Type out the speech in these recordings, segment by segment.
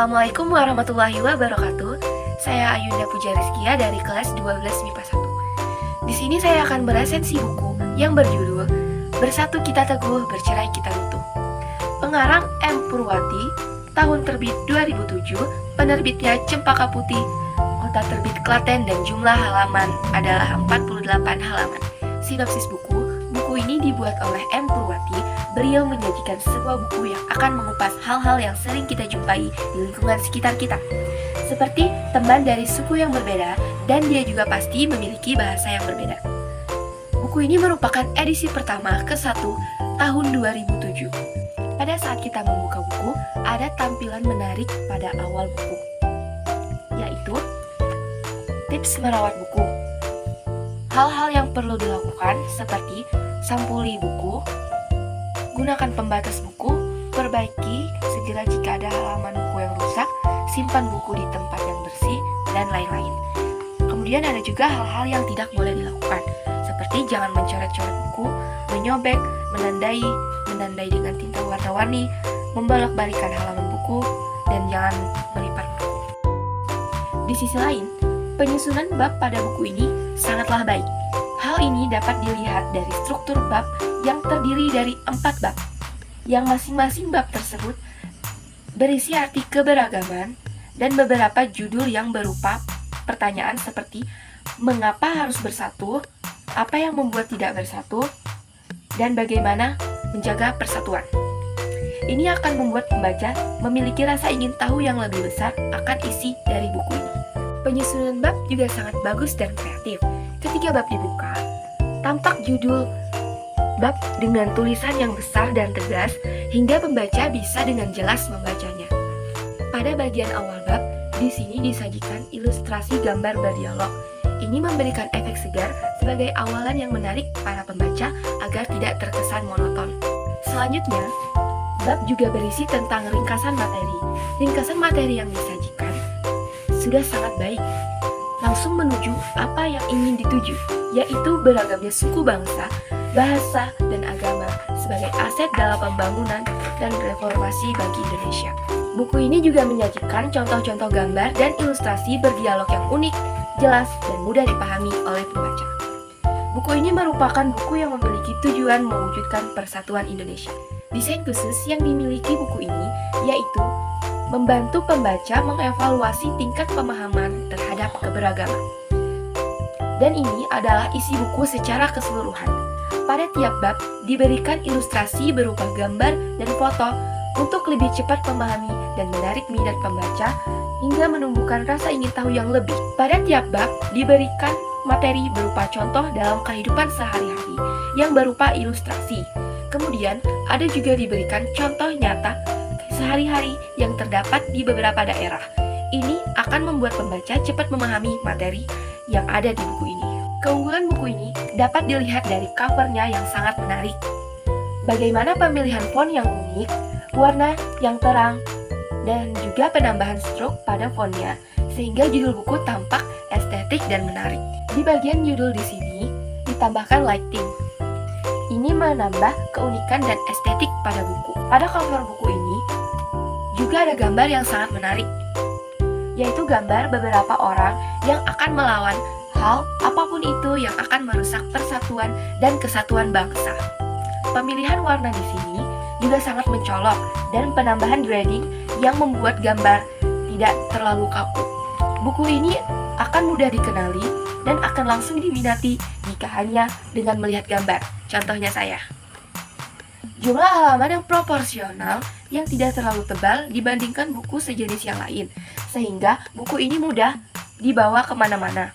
Assalamualaikum warahmatullahi wabarakatuh. Saya Ayunda Puja Rizkia dari kelas 12 MIPA 1. Di sini saya akan beresensi buku yang berjudul Bersatu Kita Teguh, Bercerai Kita Runtuh. Pengarang M. Purwati, tahun terbit 2007, penerbitnya Cempaka Putih, kota terbit Klaten dan jumlah halaman adalah 48 halaman. Sinopsis buku ini dibuat oleh M. Purwati. Beliau menyajikan sebuah buku yang akan mengupas hal-hal yang sering kita jumpai di lingkungan sekitar kita, seperti teman dari suku yang berbeda, dan dia juga pasti memiliki bahasa yang berbeda. Buku ini merupakan edisi pertama ke-1 tahun 2007. Pada saat kita membuka buku, ada tampilan menarik pada awal buku, yaitu tips merawat buku. Hal-hal yang perlu dilakukan seperti sampuli buku, gunakan pembatas buku, perbaiki segera jika ada halaman buku yang rusak, simpan buku di tempat yang bersih, dan lain-lain. Kemudian ada juga hal-hal yang tidak boleh dilakukan, seperti jangan mencoret-coret buku, menyobek, menandai dengan tinta warna-warni, membolak-balikan halaman buku, dan jangan melipat buku. Di sisi lain, penyusunan bab pada buku ini sangatlah baik. Hal ini dapat dilihat dari struktur bab yang terdiri dari 4 bab, yang masing-masing bab tersebut berisi arti keberagaman dan beberapa judul yang berupa pertanyaan seperti mengapa harus bersatu, apa yang membuat tidak bersatu, dan bagaimana menjaga persatuan. Ini akan membuat pembaca memiliki rasa ingin tahu yang lebih besar akan isi dari buku ini. Penyusunan bab juga sangat bagus dan kreatif. Ketika bab dibuka, tampak judul bab dengan tulisan yang besar dan tegas hingga pembaca bisa dengan jelas membacanya. Pada bagian awal bab, di sini disajikan ilustrasi gambar berdialog. Ini memberikan efek segar sebagai awalan yang menarik para pembaca agar tidak terkesan monoton. Selanjutnya, bab juga berisi tentang ringkasan materi. Ringkasan materi yang disajikan sudah sangat baik, langsung menuju apa yang ingin dituju, yaitu beragamnya suku bangsa, bahasa, dan agama sebagai aset dalam pembangunan dan reformasi bagi Indonesia. Buku ini juga menyajikan contoh-contoh gambar dan ilustrasi berdialog yang unik, jelas, dan mudah dipahami oleh pembaca. Buku ini merupakan buku yang memiliki tujuan mewujudkan persatuan Indonesia. Desain khusus yang dimiliki buku ini yaitu membantu pembaca mengevaluasi tingkat pemahaman terhadap keberagaman. Dan ini adalah isi buku secara keseluruhan. Pada tiap bab diberikan ilustrasi berupa gambar dan foto untuk lebih cepat memahami dan menarik minat pembaca hingga menumbuhkan rasa ingin tahu yang lebih. Pada tiap bab diberikan materi berupa contoh dalam kehidupan sehari-hari yang berupa ilustrasi. Kemudian ada juga diberikan contoh nyata sehari-hari yang terdapat di beberapa daerah. Ini akan membuat pembaca cepat memahami materi yang ada di buku ini. Keunggulan buku ini dapat dilihat dari covernya yang sangat menarik. Bagaimana pemilihan font yang unik, warna yang terang, dan juga penambahan stroke pada fontnya, sehingga judul buku tampak estetik dan menarik. Di bagian judul di sini ditambahkan lighting. Ini menambah keunikan dan estetik pada buku. Pada cover buku ini juga ada gambar yang sangat menarik, yaitu gambar beberapa orang yang akan melawan hal apapun itu yang akan merusak persatuan dan kesatuan bangsa. Pemilihan warna di sini juga sangat mencolok dan penambahan grading yang membuat gambar tidak terlalu kaku. Buku ini akan mudah dikenali dan akan langsung diminati jika hanya dengan melihat gambar. Contohnya saya. Jumlah halaman yang proporsional yang tidak terlalu tebal dibandingkan buku sejenis yang lain, sehingga buku ini mudah dibawa kemana-mana.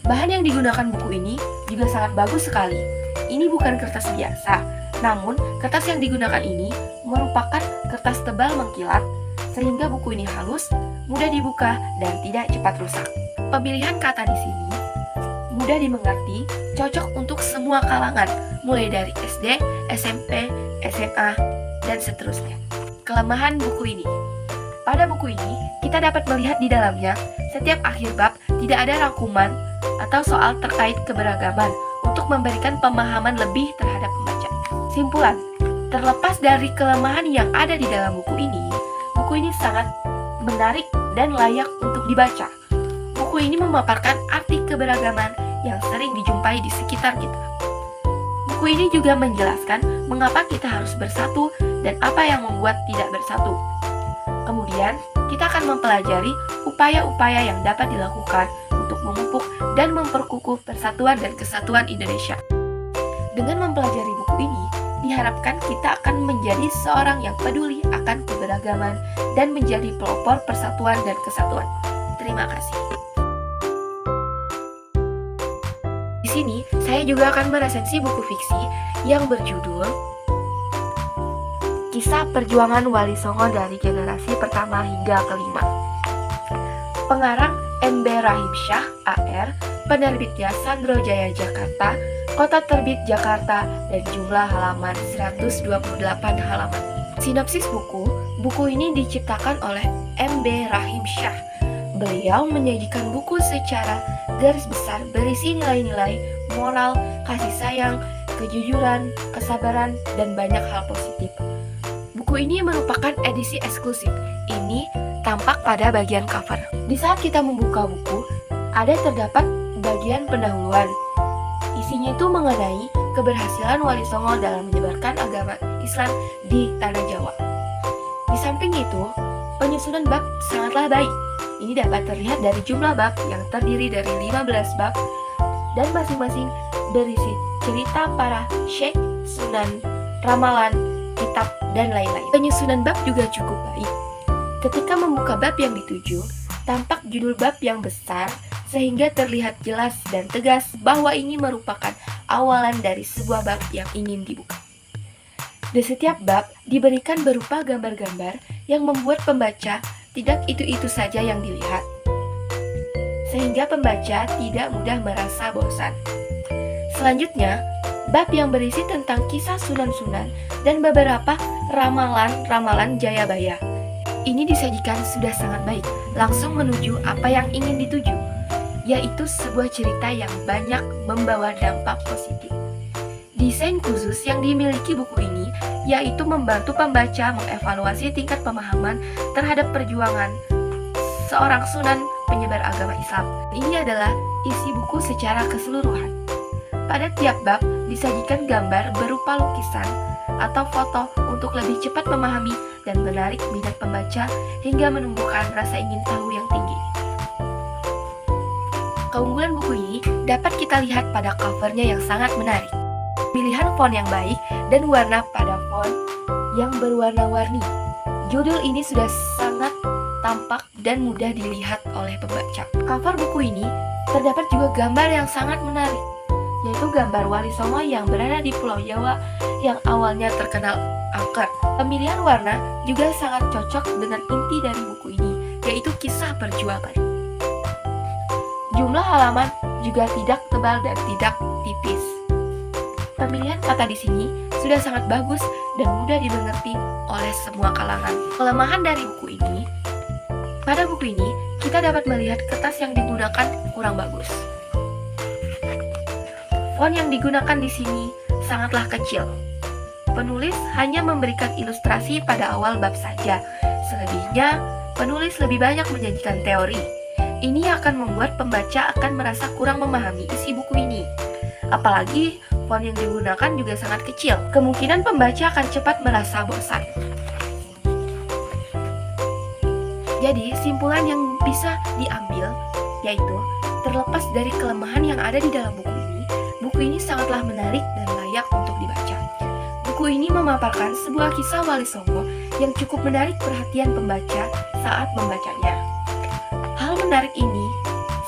Bahan yang digunakan buku ini juga sangat bagus sekali. Ini bukan kertas biasa, namun kertas yang digunakan ini merupakan kertas tebal mengkilat, sehingga buku ini halus, mudah dibuka, dan tidak cepat rusak. Pemilihan kata di sini mudah dimengerti, cocok untuk semua kalangan, mulai dari SD, SMP, SMA, dan seterusnya. Kelemahan buku ini. Pada buku ini, kita dapat melihat di dalamnya, setiap akhir bab tidak ada rangkuman atau soal terkait keberagaman untuk memberikan pemahaman lebih terhadap pembaca. Simpulan, terlepas dari kelemahan yang ada di dalam buku ini sangat menarik, dan layak untuk dibaca. Buku ini memaparkan arti keberagaman yang sering dijumpai di sekitar kita. Buku ini juga menjelaskan mengapa kita harus bersatu dan apa yang membuat tidak bersatu. Kemudian, kita akan mempelajari upaya-upaya yang dapat dilakukan untuk memupuk dan memperkukuh persatuan dan kesatuan Indonesia. Dengan mempelajari buku ini, diharapkan kita akan menjadi seorang yang peduli akan keberagaman dan menjadi pelopor persatuan dan kesatuan. Terima kasih. Di sini, saya juga akan meresensi buku fiksi yang berjudul Kisah Perjuangan Wali Songo dari Generasi Pertama hingga Kelima. Pengarang MB Rahim Syah, AR, penerbitnya Sandro Jaya Jakarta, Kota Terbit Jakarta, dan jumlah halaman 128 halaman. Sinopsis buku ini diciptakan oleh MB Rahim Syah. Beliau menyajikan buku secara garis besar berisi nilai-nilai moral, kasih sayang, kejujuran, kesabaran, dan banyak hal positif. Buku ini merupakan edisi eksklusif. Ini tampak pada bagian cover. Di saat kita membuka buku, ada terdapat bagian pendahuluan. Isinya itu mengenai keberhasilan Wali Songo dalam menyebarkan agama Islam di Tanah Jawa. Di samping itu, penyusunan bab sangatlah baik. Ini dapat terlihat dari jumlah bab yang terdiri dari 15 bab dan masing-masing berisi cerita para syekh, sunan, ramalan, kitab, dan lain-lain. Penyusunan bab juga cukup baik. Ketika membuka bab yang dituju, tampak judul bab yang besar sehingga terlihat jelas dan tegas bahwa ini merupakan awalan dari sebuah bab yang ingin dibuka. Di setiap bab diberikan berupa gambar-gambar yang membuat pembaca tidak itu-itu saja yang dilihat, sehingga pembaca tidak mudah merasa bosan. Selanjutnya, bab yang berisi tentang kisah sunan-sunan dan beberapa ramalan-ramalan Jayabaya. Ini disajikan sudah sangat baik, langsung menuju apa yang ingin dituju, yaitu sebuah cerita yang banyak membawa dampak positif. Desain khusus yang dimiliki buku ini yaitu membantu pembaca mengevaluasi tingkat pemahaman terhadap perjuangan seorang sunan penyebar agama Islam. Ini adalah isi buku secara keseluruhan. Pada tiap bab disajikan gambar berupa lukisan atau foto untuk lebih cepat memahami dan menarik minat pembaca hingga menumbuhkan rasa ingin tahu yang tinggi. Keunggulan buku ini dapat kita lihat pada covernya yang sangat menarik. Pilihan font yang baik dan warna pada font yang berwarna-warni. Judul ini sudah sangat tampak dan mudah dilihat oleh pembaca. Cover buku ini terdapat juga gambar yang sangat menarik, yaitu gambar Wali Songo yang berada di Pulau Jawa yang awalnya terkenal angker. Pemilihan warna juga sangat cocok dengan inti dari buku ini, yaitu kisah perjuangan. Jumlah halaman juga tidak tebal dan tidak tipis. Pemilihan kata di sini sudah sangat bagus dan mudah dimengerti oleh semua kalangan. Kelemahan dari buku ini, pada buku ini kita dapat melihat kertas yang digunakan kurang bagus. Font yang digunakan di sini sangatlah kecil. Penulis hanya memberikan ilustrasi pada awal bab saja. Selebihnya, penulis lebih banyak menyajikan teori. Ini akan membuat pembaca akan merasa kurang memahami isi buku ini. Apalagi font yang digunakan juga sangat kecil. Kemungkinan pembaca akan cepat merasa bosan. Jadi, simpulan yang bisa diambil yaitu terlepas dari kelemahan yang ada di dalam buku ini sangatlah menarik dan layak untuk dibaca. Buku ini memaparkan sebuah kisah Wali Songo yang cukup menarik perhatian pembaca saat membacanya. Hal menarik ini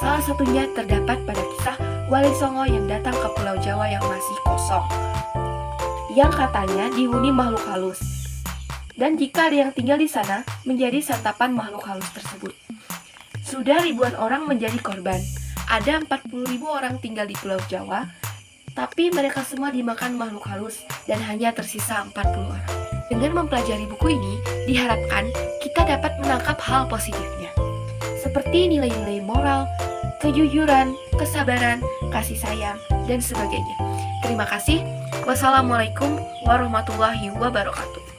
salah satunya terdapat pada kisah Wali Songo yang datang ke Pulau Jawa yang masih kosong, yang katanya dihuni makhluk halus. Dan jika ada yang tinggal di sana, menjadi santapan makhluk halus tersebut. Sudah ribuan orang menjadi korban. Ada 40.000 orang tinggal di Pulau Jawa, tapi mereka semua dimakan makhluk halus dan hanya tersisa 40 orang. Dengan mempelajari buku ini, diharapkan kita dapat menangkap hal positifnya, seperti nilai-nilai moral, kejujuran, kesabaran, kasih sayang, dan sebagainya. Terima kasih. Wassalamualaikum warahmatullahi wabarakatuh.